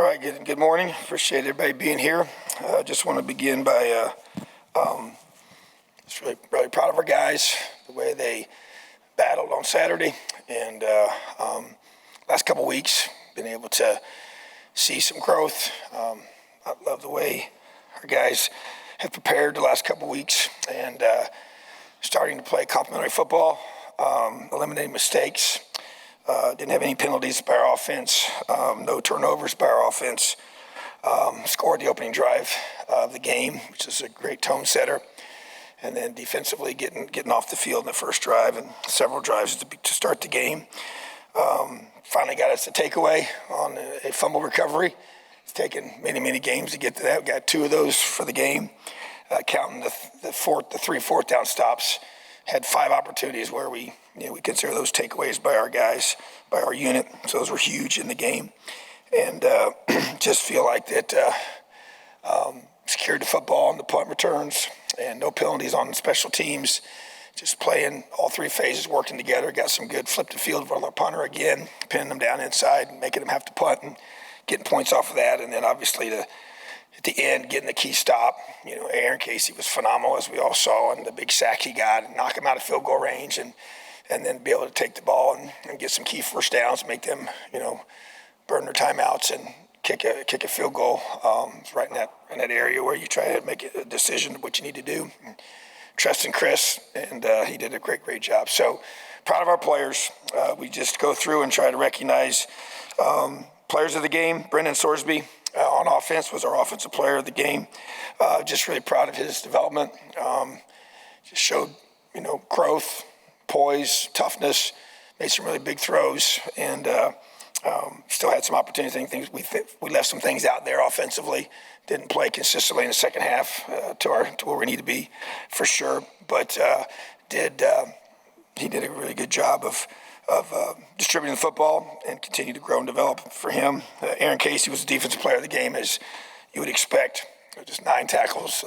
All right, good morning. Appreciate everybody being here. Just want to begin by just really proud of our guys, the way they battled on Saturday, and last couple weeks, been able to see some growth. I love the way our guys have prepared the last couple weeks and starting to play complementary football, eliminating mistakes. Didn't have any penalties by our offense, no turnovers by our offense. Scored the opening drive of the game, which is a great tone setter. And then defensively getting off the field in the first drive and several drives to start the game. Finally got us a takeaway on a fumble recovery. It's taken many games to get to that. We got 2 of those for the game, counting the 3 fourth down stops. Had 5 opportunities where we consider those takeaways by our guys, by our unit. So those were huge in the game. And just feel like that secured the football on the punt returns and no penalties on special teams. Just playing all 3 phases, working together. Got some good flip the field for our punter again, pinning them down inside and making them have to punt and getting points off of that. And then obviously at the end, getting the key stop. Aaron Casey was phenomenal, as we all saw, and the big sack he got, and knock him out of field goal range, and then be able to take the ball and get some key first downs, make them, burn their timeouts and kick a field goal. It's right in that area where you try to make a decision of what you need to do. And trust in Chris, and he did a great job. So proud of our players. We just go through and try to recognize players of the game. Brendan Sorsby on offense was our offensive player of the game. Just really proud of his development. Just showed, growth, poise, toughness, made some really big throws, and still had some opportunities. I think we left some things out there offensively. Didn't play consistently in the second half to where we need to be, for sure. But he did a really good job of distributing the football and continue to grow and develop for him. Aaron Casey was the defensive player of the game, as you would expect. Just 9 tackles,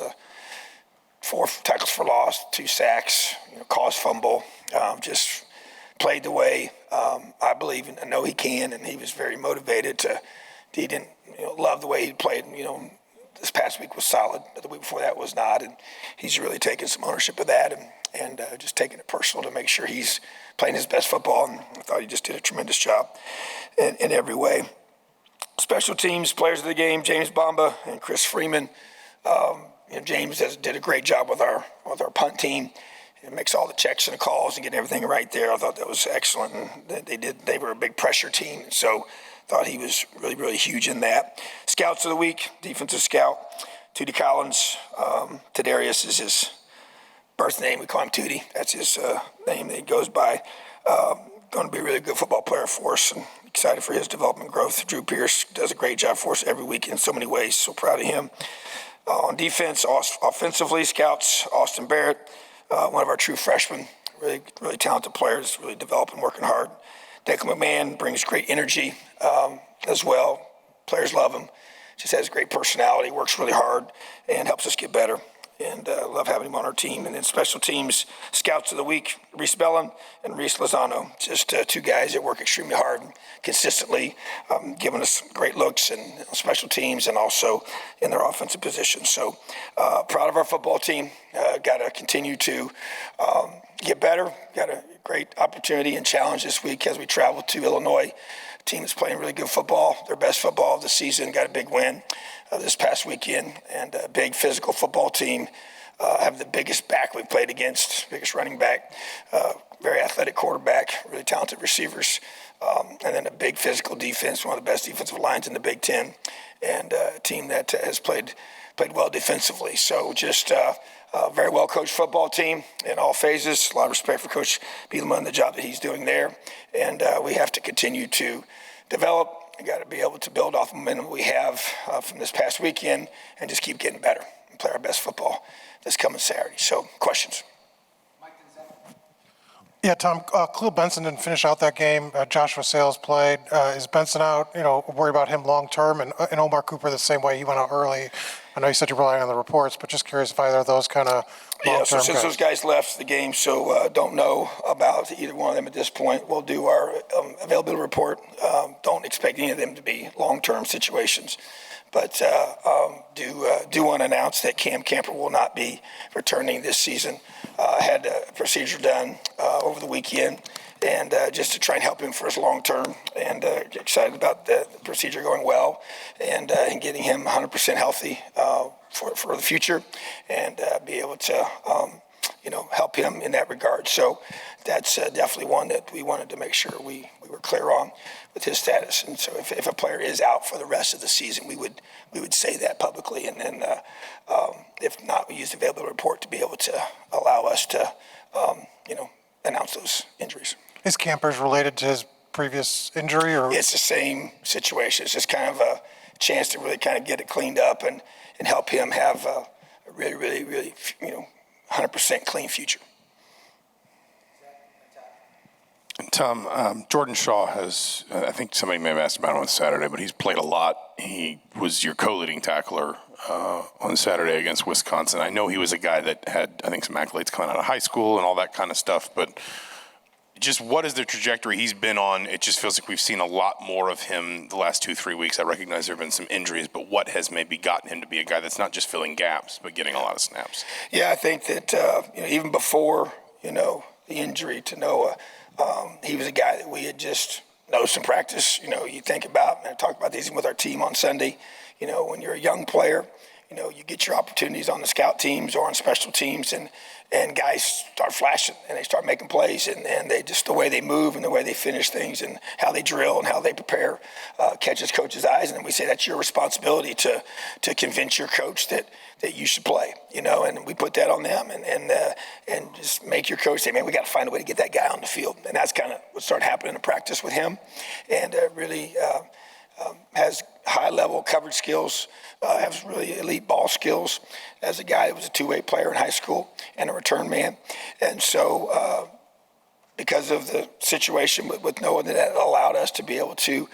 4 tackles for loss, 2 sacks, caused fumble. Just played the way I believe and I know he can, and he was very motivated. He didn't love the way he played. This past week was solid, but the week before that was not, and he's really taken some ownership of that and just taking it personal to make sure he's playing his best football. And I thought he just did a tremendous job in every way. Special teams players of the game: James Bamba and Chris Freeman. James did a great job with our punt team. It makes all the checks and the calls and getting everything right there. I thought that was excellent, and they were a big pressure team, so thought he was really huge in that. Scouts of the week: defensive scout Tootie Collins. Tadarius is his birth name. We call him Tootie. That's his name that he goes by. Going to be a really good football player for us, and excited for his development growth. Drew Pierce does a great job for us every week in so many ways. So proud of him. On defense, offensively, scouts Austin Barrett, one of our true freshmen, really talented players, really developing, working hard. Declan McMahon brings great energy as well. Players love him. Just has great personality, works really hard, and helps us get better. And love having him on our team. And then special teams, scouts of the week: Reese Bellin and Reese Lozano. Just 2 guys that work extremely hard and consistently, giving us great looks in special teams and also in their offensive positions. So proud of our football team. Got to continue to get better. Got a great opportunity and challenge this week as we travel to Illinois. Team that's playing really good football, their best football of the season. Got a big win this past weekend, and a big physical football team. Have the biggest back we've played against, biggest running back, very athletic quarterback, really talented receivers, and then a big physical defense, one of the best defensive lines in the Big Ten, and a team that has played well defensively. So just a very well-coached football team in all phases. A lot of respect for Coach Bielema and the job that he's doing there. And we have to continue to develop. We got to be able to build off the momentum we have from this past weekend and just keep getting better and play our best football this coming Saturday. So, questions? Yeah, Tom, Khalil Benson didn't finish out that game. Joshua Sales played. Is Benson out? Worry about him long term, and Omar Cooper the same way. He went out early. I know you said you're relying on the reports, but just curious if either of those kind of Yeah, so long-term since those guys left the game, so don't know about either one of them at this point. We'll do our availability report. Don't expect any of them to be long-term situations. But do want to announce that Cam Camper will not be returning this season. Had a procedure done over the weekend, and just to try and help him for his long term. And excited about the procedure going well, and getting him 100% healthy for the future, and be able to help him in that regard. So that's definitely one that we wanted to make sure we were clear on with his status. And so if a player is out for the rest of the season, we would say that publicly, and then if not, we use the availability report to be able to allow us to announce those injuries. Is Campers related to his previous injury, or? It's the same situation. It's just kind of a chance to really kind of get it cleaned up and help him have a really, really, really, 100% clean future. Tom, Jordan Shaw has, I think somebody may have asked about him on Saturday, but he's played a lot. He was your co-leading tackler on Saturday against Wisconsin. I know he was a guy that had, I think, some accolades coming out of high school and all that kind of stuff, but just what is the trajectory he's been on? It just feels like we've seen a lot more of him the last 2-3 weeks. I recognize there have been some injuries, but what has maybe gotten him to be a guy that's not just filling gaps, but getting a lot of snaps? Yeah, I think that even before the injury to Noah, he was a guy that we had just noticed in practice. You think about, and I talked about these with our team on Sunday. When you're a young player, you get your opportunities on the scout teams or on special teams, and guys start flashing and they start making plays, and they just, the way they move and the way they finish things and how they drill and how they prepare catches coach's eyes. And then we say that's your responsibility to convince your coach that you should play, and we put that on them, and just make your coach say, man, we got to find a way to get that guy on the field. And that's kind of what started happening in practice with him, and really has high-level coverage skills, has really elite ball skills as a guy that was a two-way player in high school and a return man. And so because of the situation with Noah, that allowed us to be able to,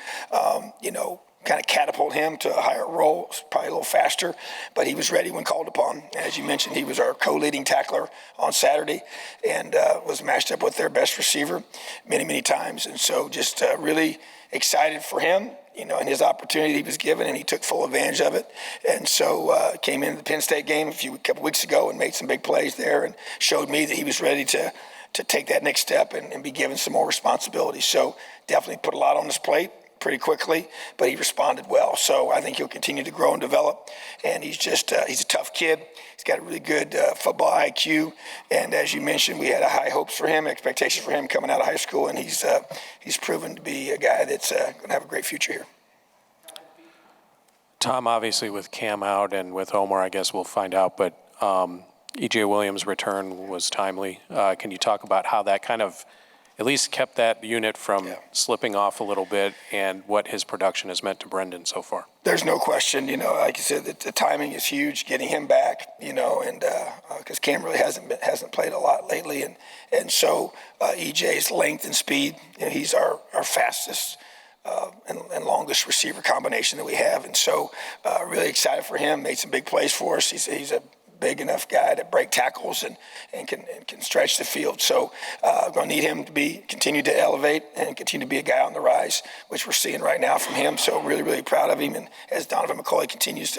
kind of catapult him to a higher role, probably a little faster, but he was ready when called upon. As you mentioned, he was our co-leading tackler on Saturday, and was matched up with their best receiver many, many times. And so just really excited for him, and his opportunity he was given, and he took full advantage of it. And so came into the Penn State game a couple weeks ago and made some big plays there, and showed me that he was ready to take that next step and be given some more responsibility. So definitely put a lot on his plate pretty quickly, but he responded well. So I think he'll continue to grow and develop. And he's just, he's a tough kid. He's got a really good football IQ. And as you mentioned, we had high hopes for him, expectations for him coming out of high school. And he's proven to be a guy that's going to have a great future here. Tom, obviously with Cam out and with Omar, I guess we'll find out, but E.J. Williams' return was timely. Can you talk about how that kind of at least kept that unit from slipping off a little bit, and what his production has meant to Brendan so far? There's no question, like you said, that the timing is huge, getting him back, and because Cam really hasn't played a lot lately, and so EJ's length and speed, he's our fastest and longest receiver combination that we have, and so really excited for him. Made some big plays for us. He's a big enough guy to break tackles and can stretch the field. So going to need him to continue to elevate and continue to be a guy on the rise, which we're seeing right now from him. So really, really proud of him. And as Donovan McCauley continues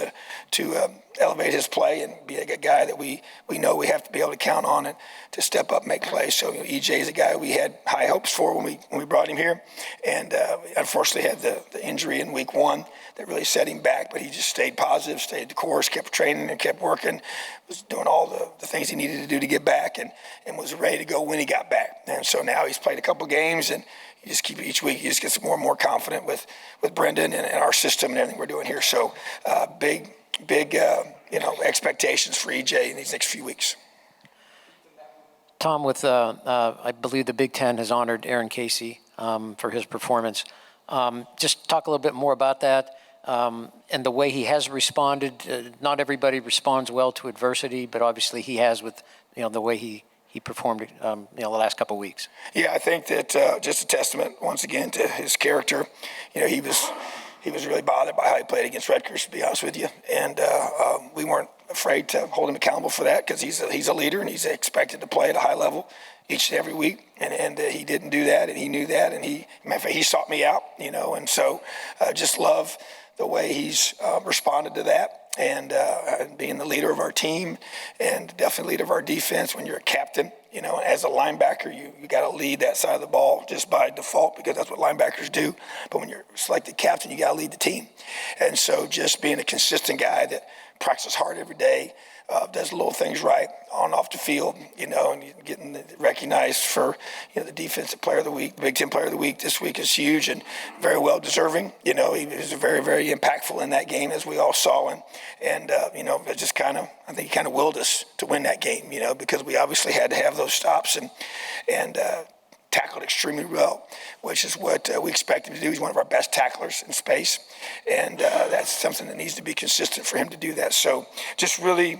to elevate his play and be a guy that we know we have to be able to count on and to step up and make plays. So EJ is a guy we had high hopes for when we brought him here, and unfortunately had the injury in week 1 that really set him back. But he just stayed positive, stayed the course, kept training and kept working, was doing all the things he needed to do to get back, and was ready to go when he got back. And so now he's played a couple games, and you just keep each week, he just gets more and more confident with Brendan and our system and everything we're doing here. So big expectations for EJ in these next few weeks. Tom, with I believe the Big Ten has honored Aaron Casey for his performance. Just talk a little bit more about that and the way he has responded. Not everybody responds well to adversity, but obviously he has with the way he performed the last couple of weeks. Yeah, I think that just a testament once again to his character. He was really bothered by how he played against Rutgers, to be honest with you, and we weren't afraid to hold him accountable for that because he's a leader and he's expected to play at a high level each and every week. And he didn't do that, and he knew that, and he sought me out, and so just love the way he's responded to that. And being the leader of our team and definitely leader of our defense when you're a captain, as a linebacker, you got to lead that side of the ball just by default because that's what linebackers do. But when you're selected captain, you got to lead the team. And so just being a consistent guy that practices hard every day, does little things right on and off the field, and getting recognized for, the defensive player of the week, the Big Ten player of the week this week is huge and very well deserving. He was very, very impactful in that game as we all saw. And it just I think he kind of willed us to win that game, because we obviously had to have those stops and tackled extremely well, which is what we expect him to do. He's one of our best tacklers in space, and that's something that needs to be consistent for him to do that. So just really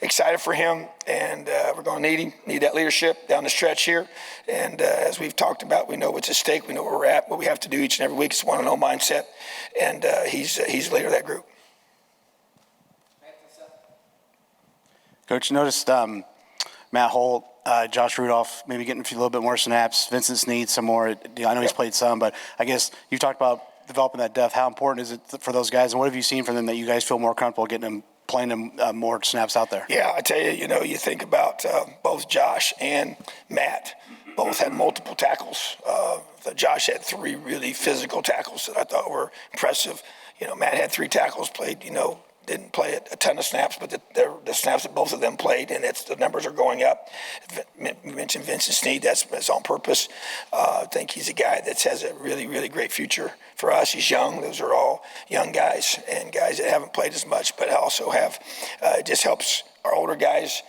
excited for him, and we're going to need that leadership down the stretch here. And as we've talked about, we know what's at stake. We know where we're at, what we have to do each and every week. It's a 1-0 mindset, and he's the leader of that group. Coach, noticed Matt Holt, Josh Rudolph maybe getting a little bit more snaps. Vincent Sneed some more. I know he's played some, but I guess you've talked about developing that depth. How important is it for those guys, and what have you seen from them that you guys feel more comfortable playing them more snaps out there? Yeah, I tell you, you think about both Josh and Matt. Both had multiple tackles. Josh had 3 really physical tackles that I thought were impressive. Matt had 3 tackles, played, didn't play a ton of snaps, but the snaps that both of them played, and the numbers are going up. You mentioned Vincent Sneed, that's on purpose. I think he's a guy that has a really, really great future for us. He's young. Those are all young guys and guys that haven't played as much, but also have, it just helps our older guys,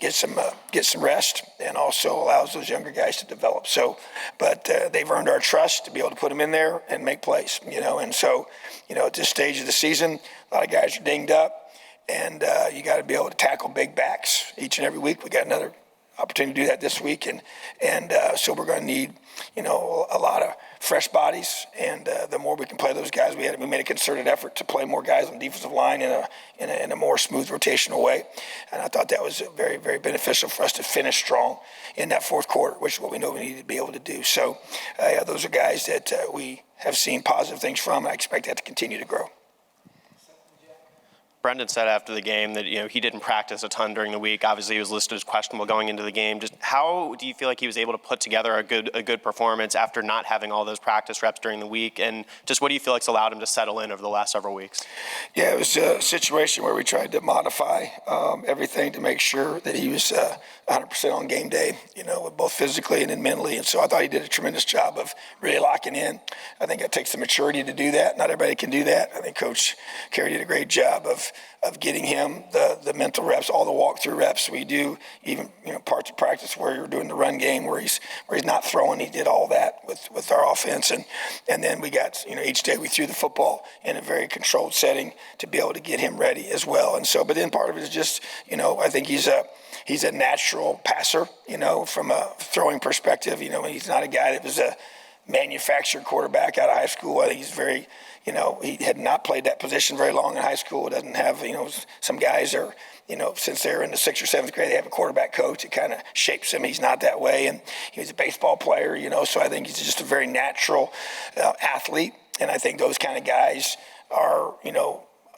get some rest, and also allows those younger guys to develop. So, but they've earned our trust to be able to put them in there and make plays, and so, at this stage of the season, a lot of guys are dinged up, and you got to be able to tackle big backs each and every week. We got another opportunity to do that this week, and so we're going to need, a lot of fresh bodies, and the more we can play those guys, we made a concerted effort to play more guys on the defensive line in a more smooth rotational way, and I thought that was very, very beneficial for us to finish strong in that fourth quarter, which is what we know we need to be able to do. So those are guys that we have seen positive things from, and I expect that to continue to grow. Brendan said after the game that he didn't practice a ton during the week. Obviously, he was listed as questionable going into the game. Just how do you feel like he was able to put together a good performance after not having all those practice reps during the week? And just what do you feel like's allowed him to settle in over the last several weeks? Yeah, it was a situation where we tried to modify everything to make sure that he was 100% on game day, both physically and then mentally. And so I thought he did a tremendous job of really locking in. I think it takes the maturity to do that. Not everybody can do that. I think Coach Carey did a great job of getting him the mental reps, all the walkthrough reps. We do even parts of practice where you're doing the run game where he's not throwing. He did all that with our offense, and then we got each day we threw the football in a very controlled setting to be able to get him ready as well. And so, but then part of it is just I think he's a natural passer, from a throwing perspective. He's not a guy that was a manufactured quarterback out of high school. I think he's very, he had not played that position very long in high school. Doesn't have, some guys are, since they're in the 6th or 7th grade, they have a quarterback coach. It kind of shapes him. He's not that way. And he was a baseball player, so I think he's just a very natural athlete. And I think those kind of guys are,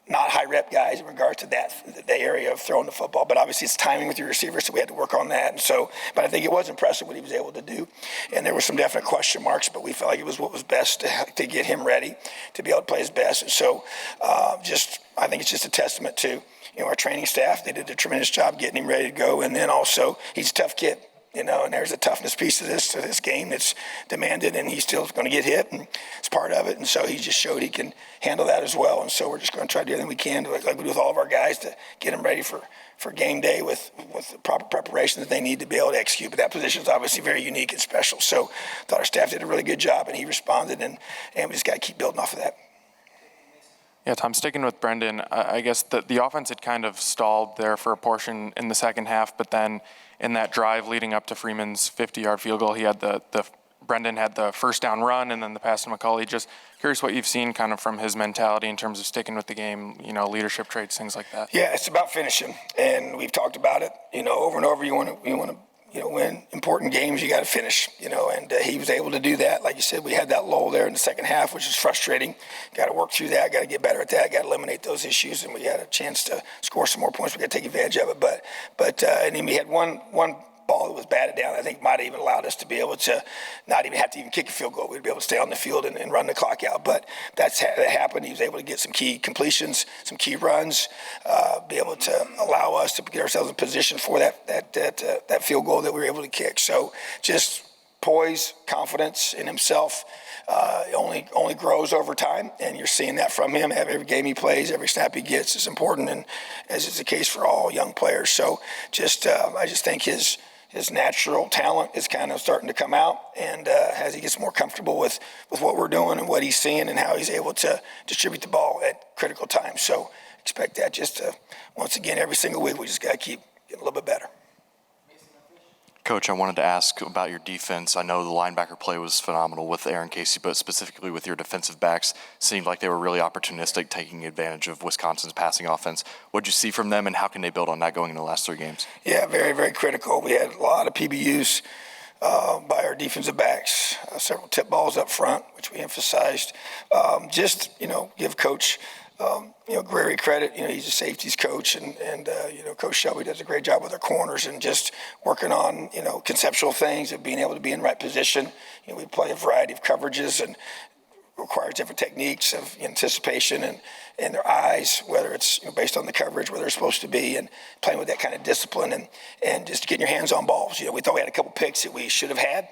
not high rep guys in regard to the area of throwing the football, but obviously it's timing with your receivers, so we had to work on that. And so, but I think it was impressive what he was able to do, and there were some definite question marks, but we felt like it was what was best to get him ready to be able to play his best. And so, I think it's just a testament to our training staff. They did a tremendous job getting him ready to go, and then also he's a tough kid. And there's a toughness piece to this game that's demanded, and he's still going to get hit, and it's part of it. And so he just showed he can handle that as well. And so we're just going to try to do everything we can, like we do with all of our guys, to get them ready for game day with the proper preparation that they need to be able to execute. But that position is obviously very unique and special. So I thought our staff did a really good job, and he responded, and we just got to keep building off of that. Yeah, Tom, sticking with Brendan, I guess the offense had kind of stalled there for a portion in the second half, but then in that drive leading up to Freeman's 50-yard field goal, he had the Brendan had the first down run and then the pass to McCauley. Just curious what you've seen kind of from his mentality in terms of sticking with the game, leadership traits, things like that. Yeah, it's about finishing, and we've talked about it, over and over. You want to win important games, you got to finish, and he was able to do that. Like you said, we had that lull there in the second half, which is frustrating. Got to work through that, got to get better at that, got to eliminate those issues, and we had a chance to score some more points. We got to take advantage of it, but and then we had one ball that was batted down. I think might have even allowed us to be able to not even have to even kick a field goal. We'd be able to stay on the field and run the clock out. But that happened. He was able to get some key completions, some key runs, be able to allow us to get ourselves in position for that field goal that we were able to kick. So just poise, confidence in himself. Only grows over time, and you're seeing that from him. Every game he plays, every snap he gets is important, and as is the case for all young players. So I just think his natural talent is kind of starting to come out, and as he gets more comfortable with what we're doing and what he's seeing and how he's able to distribute the ball at critical times. So expect that once again, every single week, we just got to keep getting a little bit better. Coach, I wanted to ask about your defense. I know the linebacker play was phenomenal with Aaron Casey, but specifically with your defensive backs, seemed like they were really opportunistic, taking advantage of Wisconsin's passing offense. What did you see from them, and how can they build on that going into the last 3 games? Yeah, very, very critical. We had a lot of PBUs by our defensive backs, several tip balls up front, which we emphasized. Give Coach Greery credit. He's a safeties coach, and Coach Shelby does a great job with our corners and just working on, conceptual things of being able to be in the right position. We play a variety of coverages and requires different techniques of anticipation and their eyes, whether it's based on the coverage, where they're supposed to be, and playing with that kind of discipline and just getting your hands on balls. We thought we had a couple picks that we should have had,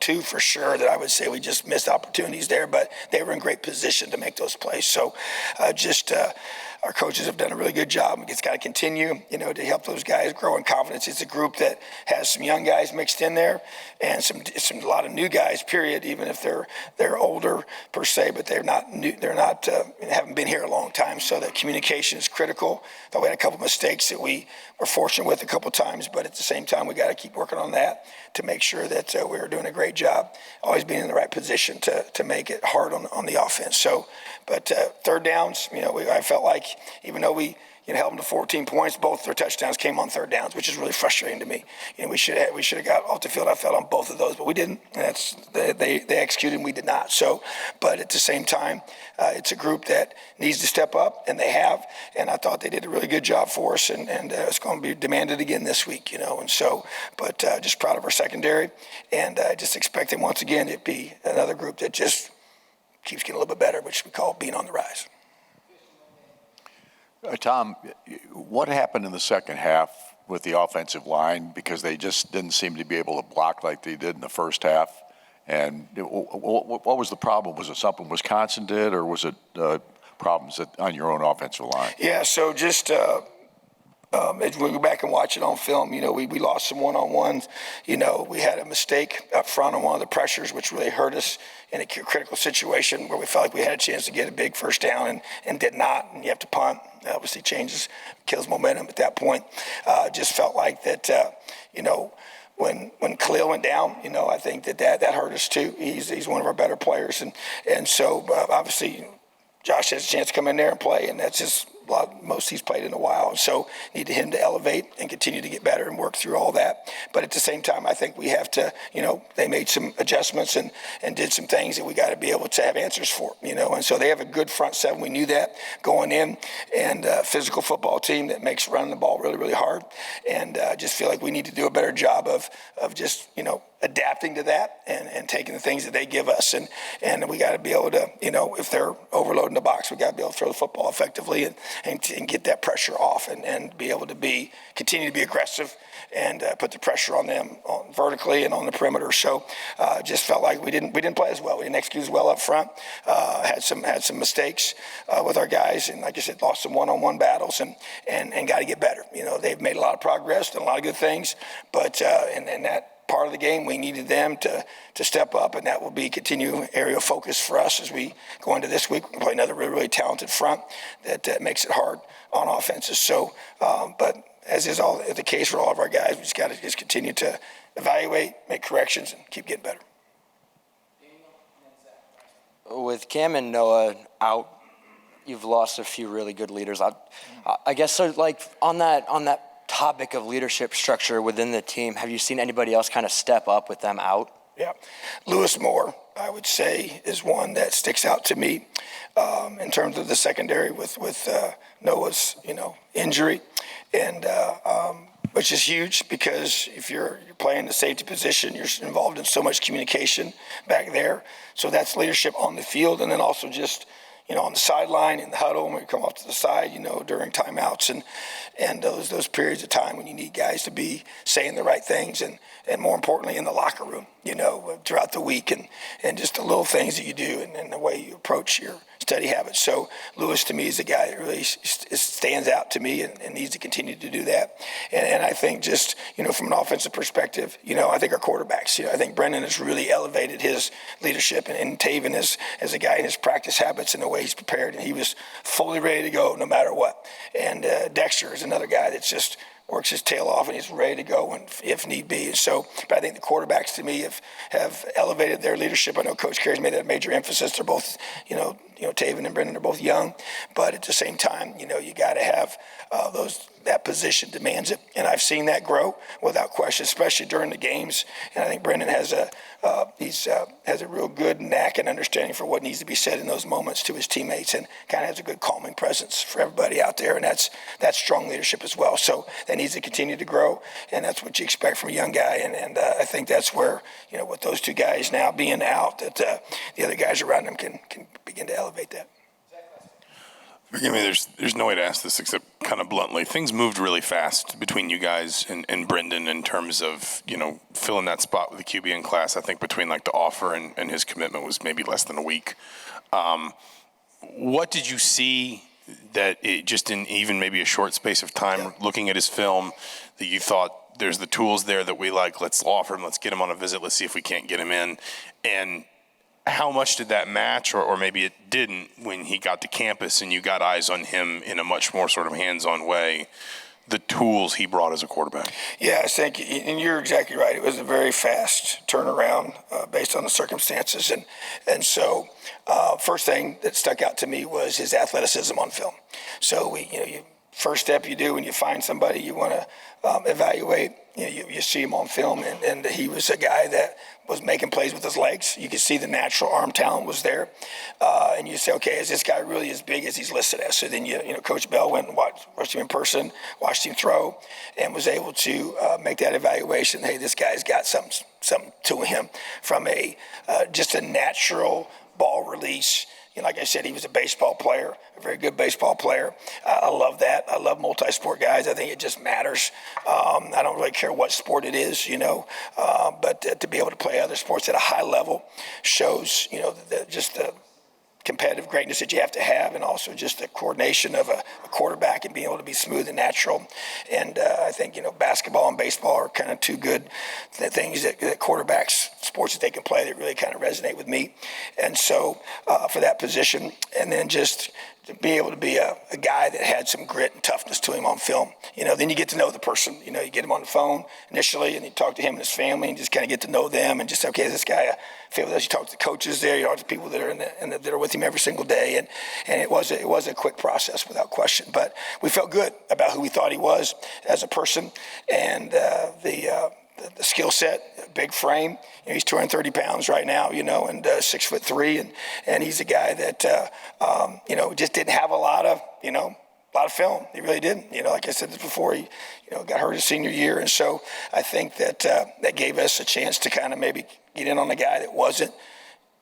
2 for sure that I would say we just missed opportunities there, but they were in great position to make those plays. So our coaches have done a really good job. It's got to continue, to help those guys grow in confidence. It's a group that has some young guys mixed in there and a lot of new guys, period, even if they're older per se, but they're not new, haven't been here a long time. So that communication is critical. Thought we had a couple mistakes that we were fortunate with a couple times, but at the same time, we got to keep working on that to make sure that we're doing a great job, always being in the right position to make it hard on the offense. So, but third downs, I felt like even though we held them to 14 points, both their touchdowns came on third downs, which is really frustrating to me. We should have got off the field. I felt on both of those, but we didn't. And they executed and we did not. So, but at the same time, it's a group that needs to step up, and they have. And I thought they did a really good job for us, and it's going to be demanded again this week, And so, but just proud of our secondary, and just expecting once again it be another group that just keeps getting a little bit better, which we call being on the rise. Tom, what happened in the second half with the offensive line? Because they just didn't seem to be able to block like they did in the first half. And what was the problem? Was it something Wisconsin did, or was it problems on your own offensive line? Yeah, so just as we go back and watch it on film, we lost some one-on-ones. We had a mistake up front on one of the pressures, which really hurt us in a critical situation where we felt like we had a chance to get a big first down and did not, and you have to punt. Obviously kills momentum at that point. Just felt like that, when Khalil went down, I think that hurt us too. He's one of our better players, and so obviously Josh has a chance to come in there and play, and that's just most he's played in a while. And so need him to elevate and continue to get better and work through all that. But at the same time, I think we have to, they made some adjustments and did some things that we got to be able to have answers for, And so they have a good front seven. We knew that going in, and a physical football team that makes running the ball really, really hard. And I just feel like we need to do a better job of just, adapting to that and taking the things that they give us. And we got to be able to, if they're overloading the box, we got to be able to throw the football effectively and get that pressure off and be able to continue to be aggressive and put the pressure on them vertically and on the perimeter. So just felt like we didn't play as well. We didn't execute as well up front. Had some mistakes with our guys, and like I said, lost some one-on-one battles and got to get better. They've made a lot of progress, done a lot of good things, but and that part of the game, we needed them to step up, and that will be continuing area of focus for us as we go into this week. We play another really, really talented front that makes it hard on offenses. So, but as is all the case for all of our guys, we just got to continue to evaluate, make corrections, and keep getting better. with Cam and Noah out, you've lost a few really good leaders. I guess so. Like on that topic of leadership structure within the team, have you seen anybody else kind of step up with them out? Yeah, Lewis Moore, I would say, is one that sticks out to me in terms of the secondary with Noah's injury, and which is huge because if you're playing the safety position, you're involved in so much communication back there. So that's leadership on the field, and then also just on the sideline in the huddle when we come off to the side, during timeouts and those periods of time when you need guys to be saying the right things and more importantly in the locker room, throughout the week and just the little things that you do and the way you approach your study habits. So Lewis to me is a guy that really stands out to me and needs to continue to do that. And I think just, from an offensive perspective, I think our quarterbacks, I think Brendan has really elevated his leadership and Taven as a guy in his practice habits and the way he's prepared, and he was fully ready to go no matter what. And Dexter is another guy that's just works his tail off and he's ready to go if need be. And so, but I think the quarterbacks to me have elevated their leadership. I know Coach Carey's made that a major emphasis. They're both, Taven and Brendan are both young, but at the same time, you got to have that position demands it. And I've seen that grow without question, especially during the games. And I think Brendan has a real good knack and understanding for what needs to be said in those moments to his teammates, and kind of has a good calming presence for everybody out there. And that's strong leadership as well. So that needs to continue to grow, and that's what you expect from a young guy. And I think that's where, with those two guys now being out, that the other guys around them can begin to elevate that. Forgive me, there's no way to ask this except kind of bluntly. Things moved really fast between you guys and Brendan in terms of, filling that spot with the QB in class. I think between like the offer and his commitment was maybe less than a week. What did you see that just in even maybe a short space of time, looking at his film, that you thought there's the tools there that we like, let's offer him, let's get him on a visit, let's see if we can't get him in? And how much did that match, or maybe it didn't, when he got to campus and you got eyes on him in a much more sort of hands-on way, the tools he brought as a quarterback? Yeah, I think, and you're exactly right. It was a very fast turnaround based on the circumstances. And so first thing that stuck out to me was his athleticism on film. So first step you do when you find somebody you want to evaluate, you see him on film, and he was a guy that was making plays with his legs. You could see the natural arm talent was there. And you say, okay, is this guy really as big as he's listed as? So then, Coach Bell went and watched him in person, watched him throw, and was able to make that evaluation. Hey, this guy's got something to him from just a natural ball release. Like I said, he was a baseball player, a very good baseball player. I love that. I love multi-sport guys. I think it just matters. I don't really care what sport it is, but to be able to play other sports at a high level shows, just the competitive greatness that you have to have, and also just the coordination of a quarterback and being able to be smooth and natural. And I think, basketball and baseball are kind of two good things that quarterbacks, sports that they can play, that really kind of resonate with me. And so for that position, and then just to be able to be a guy that had some grit and toughness to him on film. Then you get to know the person. You get him on the phone initially, and you talk to him and his family, and just kind of get to know them, and just say, okay, this guy, I feel with us. You talk to the coaches there, you talk to people that are that are with him every single day, and it was a quick process without question. But we felt good about who we thought he was as a person, and the skill set, big frame. He's 230 pounds right now, and 6'3", and he's a guy that just didn't have a lot of film. He really didn't. Like I said this before, he got hurt his senior year, and so I think that that gave us a chance to kind of maybe get in on a guy that wasn't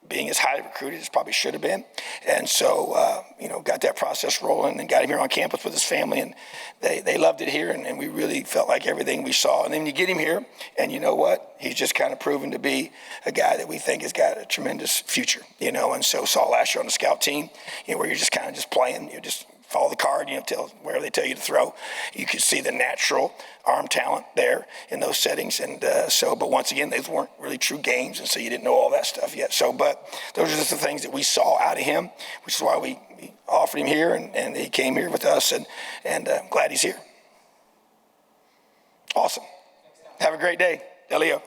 being as highly recruited as probably should have been. And so, got that process rolling and got him here on campus with his family, and they loved it here, and we really felt like everything we saw. And then you get him here, and you know what? He's just kind of proven to be a guy that we think has got a tremendous future, and so saw last year on the scout team, where you're just kind of just playing, just follow the card, tell wherever they tell you to throw. You could see the natural arm talent there in those settings, and but once again, those weren't really true games, and so you didn't know all that stuff yet. So, but those are just the things that we saw out of him, which is why we offered him here, and he came here with us, and I'm glad he's here. Awesome. Have a great day, Elio.